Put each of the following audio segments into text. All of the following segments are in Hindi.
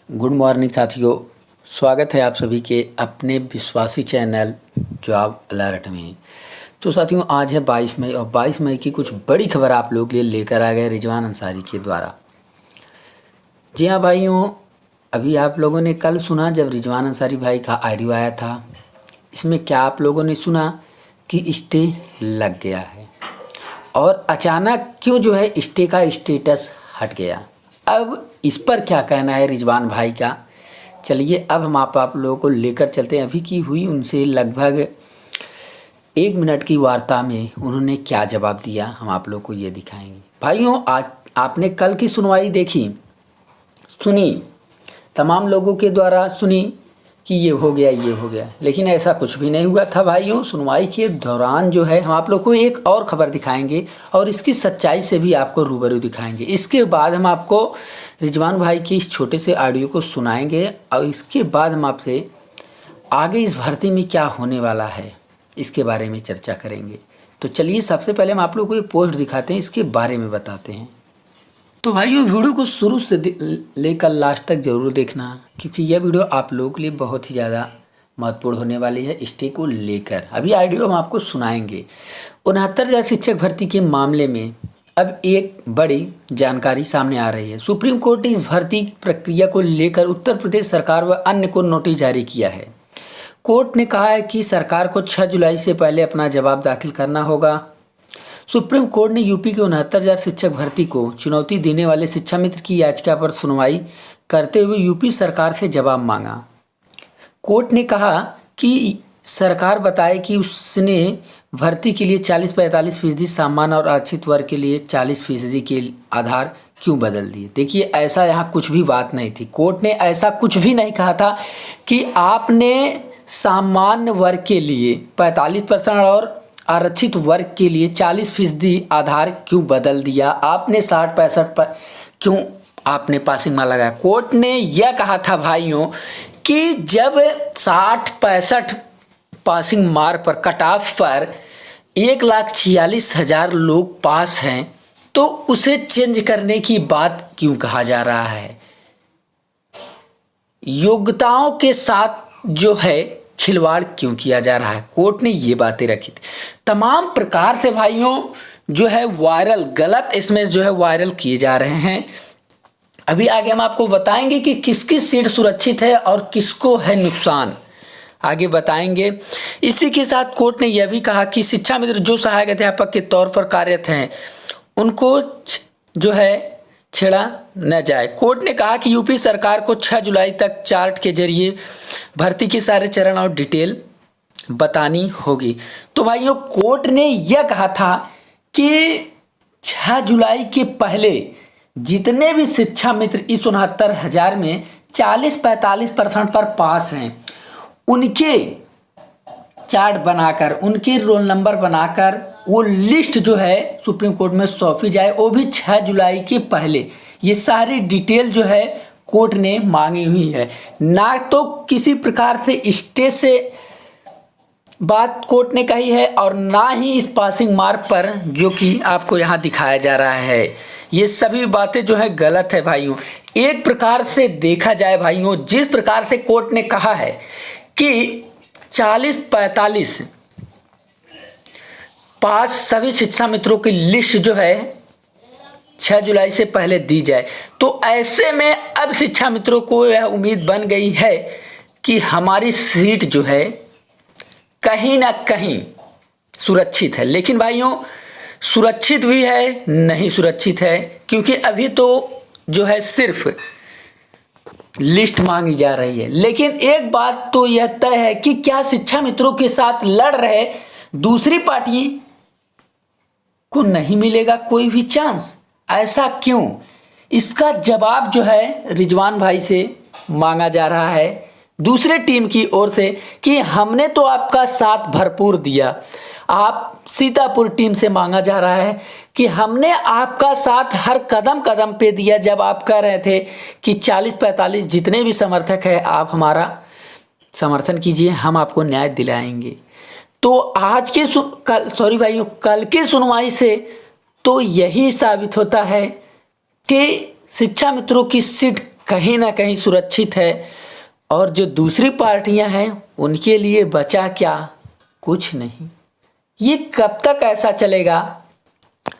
गुड मॉर्निंग साथियों, स्वागत है आप सभी के अपने विश्वासी चैनल जॉब अलर्ट में। तो साथियों, आज है 22 मई और 22 मई की कुछ बड़ी खबर आप लोग के लिए लेकर आ गए रिजवान अंसारी के द्वारा। जी हाँ भाइयों, अभी आप लोगों ने कल सुना जब रिजवान अंसारी भाई का ऑडियो आया था। इसमें क्या आप लोगों ने सुना कि स्टे लग गया है और अचानक क्यों जो है स्टे का स्टेटस हट गया। अब इस पर क्या कहना है रिजवान भाई का, चलिए अब हम आप लोगों को लेकर चलते हैं। अभी की हुई उनसे लगभग 1 मिनट की वार्ता में उन्होंने क्या जवाब दिया, हम आप लोगों को ये दिखाएंगे। भाइयों, आज आपने कल की सुनवाई देखी, सुनी, तमाम लोगों के द्वारा सुनी कि ये हो गया, लेकिन ऐसा कुछ भी नहीं हुआ था भाइयों। सुनवाई के दौरान जो है हम आप लोग को एक और ख़बर दिखाएंगे और इसकी सच्चाई से भी आपको रूबरू दिखाएंगे। इसके बाद हम आपको रिजवान भाई के इस छोटे से ऑडियो को सुनाएंगे और इसके बाद हम आपसे आगे इस भर्ती में क्या होने वाला है इसके बारे में चर्चा करेंगे। तो चलिए सबसे पहले हम आप लोग को ये पोस्ट दिखाते हैं, इसके बारे में बताते हैं। तो भाइयों, वीडियो को शुरू से लेकर लास्ट तक ज़रूर देखना, क्योंकि यह वीडियो आप लोगों के लिए बहुत ही ज़्यादा महत्वपूर्ण होने वाली है स्टे को लेकर। अभी ऑडियो हम आपको सुनाएंगे। 69,000 शिक्षक भर्ती के मामले में अब एक बड़ी जानकारी सामने आ रही है। सुप्रीम कोर्ट ने इस भर्ती प्रक्रिया को लेकर उत्तर प्रदेश सरकार व अन्य को नोटिस जारी किया है। कोर्ट ने कहा है कि सरकार को 6 जुलाई से पहले अपना जवाब दाखिल करना होगा। सुप्रीम कोर्ट ने यूपी के 69,000 शिक्षक भर्ती को चुनौती देने वाले शिक्षा मित्र की याचिका पर सुनवाई करते हुए यूपी सरकार से जवाब मांगा। कोर्ट ने कहा कि सरकार बताए कि उसने भर्ती के लिए 40-45% सामान्य और आरक्षित वर्ग के लिए 40% के आधार क्यों बदल दिए। देखिए, ऐसा यहाँ कुछ भी बात नहीं थी। कोर्ट ने ऐसा कुछ भी नहीं कहा था कि आपने सामान्य वर्ग के लिए 45% और आरक्षित वर्ग के लिए 40% आधार क्यों बदल दिया, आपने 60-65 पर क्यों आपने पासिंग मार्क लगाया। कोर्ट ने यह कहा था भाइयों कि जब 60-65 पासिंग मार्क पर कट ऑफ पर 1,46,000 लोग पास हैं तो उसे चेंज करने की बात क्यों कहा जा रहा है। योग्यताओं के साथ जो है खिलवाड़ क्यों किया जा रहा है। कोर्ट ने ये बातें रखी थी। तमाम प्रकार से भाइयों जो है वायरल गलत इसमें जो है वायरल किए जा रहे हैं। अभी आगे हम आपको बताएंगे कि किसकी सीट सुरक्षित है और किसको है नुकसान, आगे बताएंगे। इसी के साथ कोर्ट ने यह भी कहा कि शिक्षा मित्र जो सहायक अध्यापक के तौर पर कार्यरत हैं उनको जो है छेड़ा न जाए। कोर्ट ने कहा कि यूपी सरकार को 6 जुलाई तक चार्ट के जरिए भर्ती के सारे चरण और डिटेल बतानी होगी। तो भाइयों, कोर्ट ने यह कहा था कि 6 जुलाई के पहले जितने भी शिक्षा मित्र इस 69,000 में 40-45% पर पास हैं उनके चार्ट बनाकर, उनके रोल नंबर बनाकर वो लिस्ट जो है सुप्रीम कोर्ट में सौंपी जाए, वो भी 6 जुलाई के पहले। ये सारी डिटेल जो है कोर्ट ने मांगी हुई है। ना तो किसी प्रकार से स्टे से बात कोर्ट ने कही है और ना ही इस पासिंग मार्क पर जो कि आपको यहाँ दिखाया जा रहा है। ये सभी बातें जो है गलत है भाइयों। एक प्रकार से देखा जाए भाइयों, जिस प्रकार से कोर्ट ने कहा है कि 40-45 पास सभी शिक्षा मित्रों की लिस्ट जो है 6 जुलाई से पहले दी जाए, तो ऐसे में अब शिक्षा मित्रों को यह उम्मीद बन गई है कि हमारी सीट जो है कहीं ना कहीं सुरक्षित है। लेकिन भाइयों, सुरक्षित भी है, नहीं सुरक्षित है, क्योंकि अभी तो जो है सिर्फ लिस्ट मांगी जा रही है। लेकिन एक बात तो यह तय है कि क्या शिक्षा मित्रों के साथ लड़ रहे दूसरी पार्टी को नहीं मिलेगा कोई भी चांस। ऐसा क्यों, इसका जवाब जो है रिजवान भाई से मांगा जा रहा है दूसरे टीम की ओर से कि हमने तो आपका साथ भरपूर दिया। आप सीतापुर टीम से मांगा जा रहा है कि हमने आपका साथ हर कदम कदम पे दिया जब आप कह रहे थे कि 40-45 जितने भी समर्थक हैं आप हमारा समर्थन कीजिए, हम आपको न्याय दिलाएंगे। तो आज के कल की सुनवाई से तो यही साबित होता है कि शिक्षा मित्रों की सीट कहीं ना कहीं सुरक्षित है, और जो दूसरी पार्टियां हैं उनके लिए बचा क्या, कुछ नहीं। ये कब तक ऐसा चलेगा,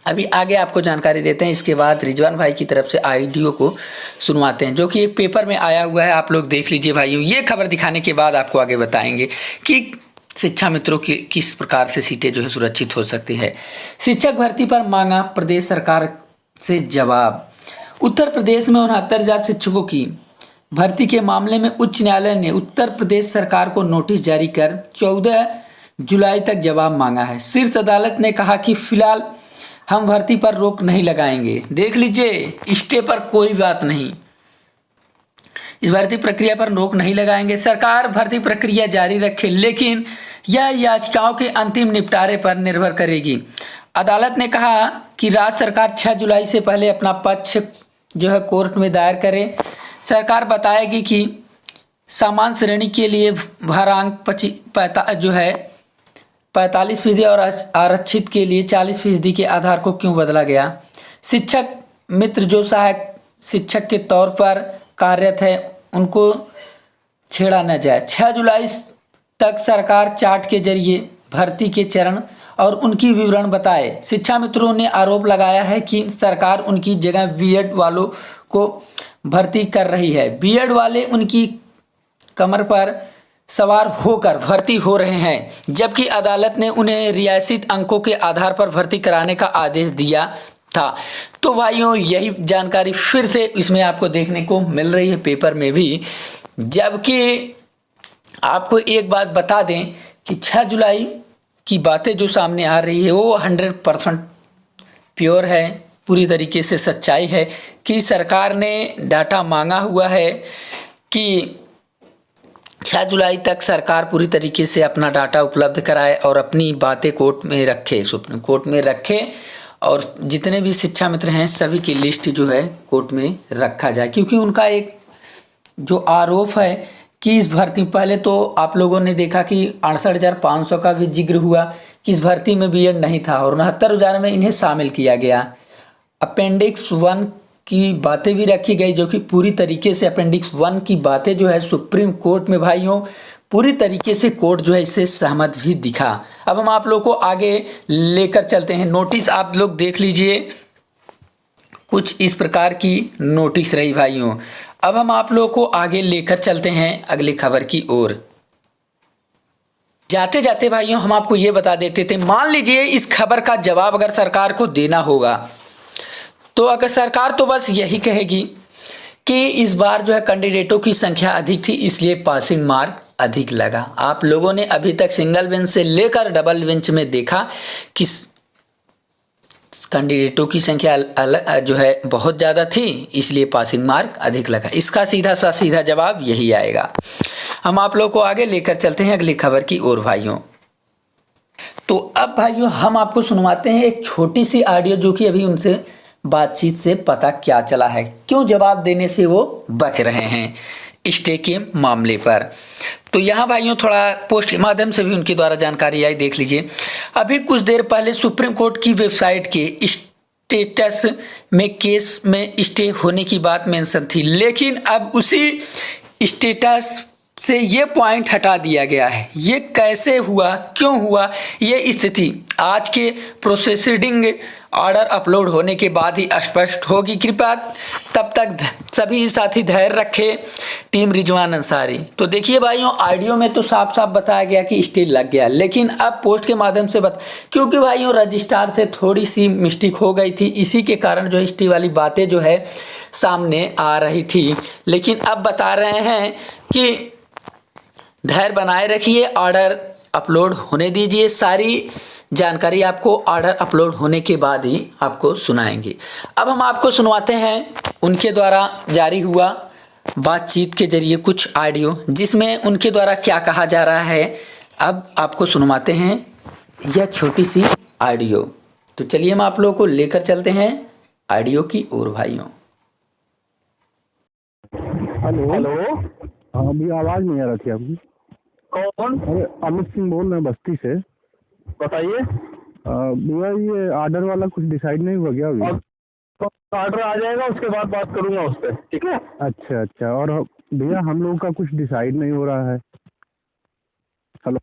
अभी आगे आपको जानकारी देते हैं। इसके बाद रिजवान भाई की तरफ से ऑडियो को सुनवाते हैं, जो कि एक पेपर में आया हुआ है, आप लोग देख लीजिए भाइयों। ये खबर दिखाने के बाद आपको आगे बताएंगे कि शिक्षा मित्रों की किस प्रकार से सीटें जो है सुरक्षित हो सकती है। शिक्षक भर्ती पर मांगा प्रदेश सरकार से जवाब। उत्तर प्रदेश में 69,000 शिक्षकों की भर्ती के मामले में उच्च न्यायालय ने उत्तर प्रदेश सरकार को नोटिस जारी कर 14 जुलाई तक जवाब मांगा है। शीर्ष अदालत ने कहा कि फिलहाल हम भर्ती पर रोक नहीं लगाएंगे। देख लीजिए, स्टे पर कोई बात नहीं, इस भर्ती प्रक्रिया पर रोक नहीं लगाएंगे। सरकार भर्ती प्रक्रिया जारी रखे, लेकिन यह याचिकाओं के अंतिम निपटारे पर निर्भर करेगी। अदालत ने कहा कि राज्य सरकार 6 जुलाई से पहले अपना पक्ष जो है कोर्ट में दायर करे। सरकार बताएगी कि सामान्य श्रेणी के लिए भारांक जो है 45% और आरक्षित के लिए 40% के आधार को क्यों बदला गया। शिक्षक मित्र जो सहायक शिक्षक के तौर पर कार्यरत है उनको छेड़ा न जाए। 6 जुलाई तक सरकार चार्ट के जरिए भर्ती के चरण और उनकी विवरण बताए। शिक्षा मित्रों ने आरोप लगाया है कि सरकार उनकी जगह बीएड वालों को भर्ती कर रही है। बीएड वाले उनकी कमर पर सवार होकर भर्ती हो रहे हैं, जबकि अदालत ने उन्हें रियायत अंकों के आधार पर भर्ती कराने का आदेश दिया था। तो भाइयों, यही जानकारी फिर से इसमें आपको देखने को मिल रही है पेपर में भी। जबकि आपको एक बात बता दें कि 6 जुलाई की बातें जो सामने आ रही है वो 100% प्योर है, पूरी तरीके से सच्चाई है कि सरकार ने डाटा मांगा हुआ है कि 6 जुलाई तक सरकार पूरी तरीके से अपना डाटा उपलब्ध कराए और अपनी बातें कोर्ट में रखे, सुप्रीम कोर्ट में रखे, और जितने भी शिक्षा मित्र हैं सभी की लिस्ट जो है कोर्ट में रखा जाए। क्योंकि उनका एक जो आरोप है कि इस भर्ती, पहले तो आप लोगों ने देखा कि 68,500 का भी जिक्र हुआ कि इस भर्ती में बीएड नहीं था, और 69,000 में इन्हें शामिल किया गया। अपेंडिक्स 1 की बातें भी रखी गई, जो कि पूरी तरीके से अपेंडिक्स 1 की बातें जो है सुप्रीम कोर्ट में भाइयों पूरी तरीके से कोर्ट जो है इससे सहमत भी दिखा। अब हम आप लोग को आगे लेकर चलते हैं। नोटिस आप लोग देख लीजिए, कुछ इस प्रकार की नोटिस रही भाइयों। अब हम आप लोग को आगे लेकर चलते हैं अगली खबर की ओर। जाते जाते भाइयों हम आपको ये बता देते थे, मान लीजिए इस खबर का जवाब अगर सरकार को देना होगा, तो अगर सरकार तो बस यही कहेगी कि इस बार जो है कैंडिडेटों की संख्या अधिक थी इसलिए पासिंग मार्क अधिक लगा। आप लोगों ने अभी तक सिंगल बेंच से लेकर डबल बेंच में देखा कि कैंडिडेटों की संख्या जो है बहुत ज़्यादा थी, इसलिए पासिंग मार्क अधिक लगा। इसका सीधा जवाब यही आएगा। हम आप लोग को आगे लेकर चलते हैं अगली खबर की ओर भाइयों। तो अब भाइयों हम आपको सुनवाते हैं एक छोटी सी ऑडियो, जो कि अभी उनसे बातचीत से पता क्या चला है, क्यों जवाब देने से वो बच रहे हैं स्टे के मामले पर। तो यहाँ भाइयों थोड़ा पोस्ट के माध्यम से भी उनके द्वारा जानकारी आई, देख लीजिए। अभी कुछ देर पहले सुप्रीम कोर्ट की वेबसाइट के स्टेटस में केस में स्टे होने की बात मेंशन थी, लेकिन अब उसी स्टेटस से ये पॉइंट हटा दिया गया है। ये कैसे हुआ, क्यों हुआ ये स्थिति आज के प्रोसेसिंग ऑर्डर अपलोड होने के बाद ही स्पष्ट होगी। कृपया तब तक सभी साथी धैर्य रखें। टीम रिजवान अंसारी। तो देखिए भाइयों, ऑडियो में तो साफ साफ बताया गया कि स्टे लग गया, लेकिन अब पोस्ट के माध्यम से क्योंकि भाइयों रजिस्ट्रार से थोड़ी सी मिस्टेक हो गई थी, इसी के कारण जो स्टे वाली बातें जो है सामने आ रही थी। लेकिन अब बता रहे हैं कि धैर्य बनाए रखिए, ऑर्डर अपलोड होने दीजिए। सारी जानकारी आपको ऑर्डर अपलोड होने के बाद ही आपको सुनाएंगे। अब हम आपको सुनवाते हैं उनके द्वारा जारी हुआ बातचीत के जरिए कुछ ऑडियो, जिसमें उनके द्वारा क्या कहा जा रहा है। अब आपको सुनवाते हैं यह छोटी सी ऑडियो। तो चलिए हम आप लोगों को लेकर चलते हैं ऑडियो की ओर भाइयों। Hello hello. हाँ अभी आवाज नहीं आ रही थी आपकी। कौन? अरे अमित सिंह बोल रहे हैं बस्ती से। बताइए। भैया ये ऑर्डर वाला कुछ डिसाइड नहीं हुआ गया अभी? ऑर्डर आ जाएगा, उसके बाद बात करूंगा उस पर, ठीक है। अच्छा अच्छा, और भैया हम लोगों का कुछ डिसाइड नहीं हो रहा है। हेलो।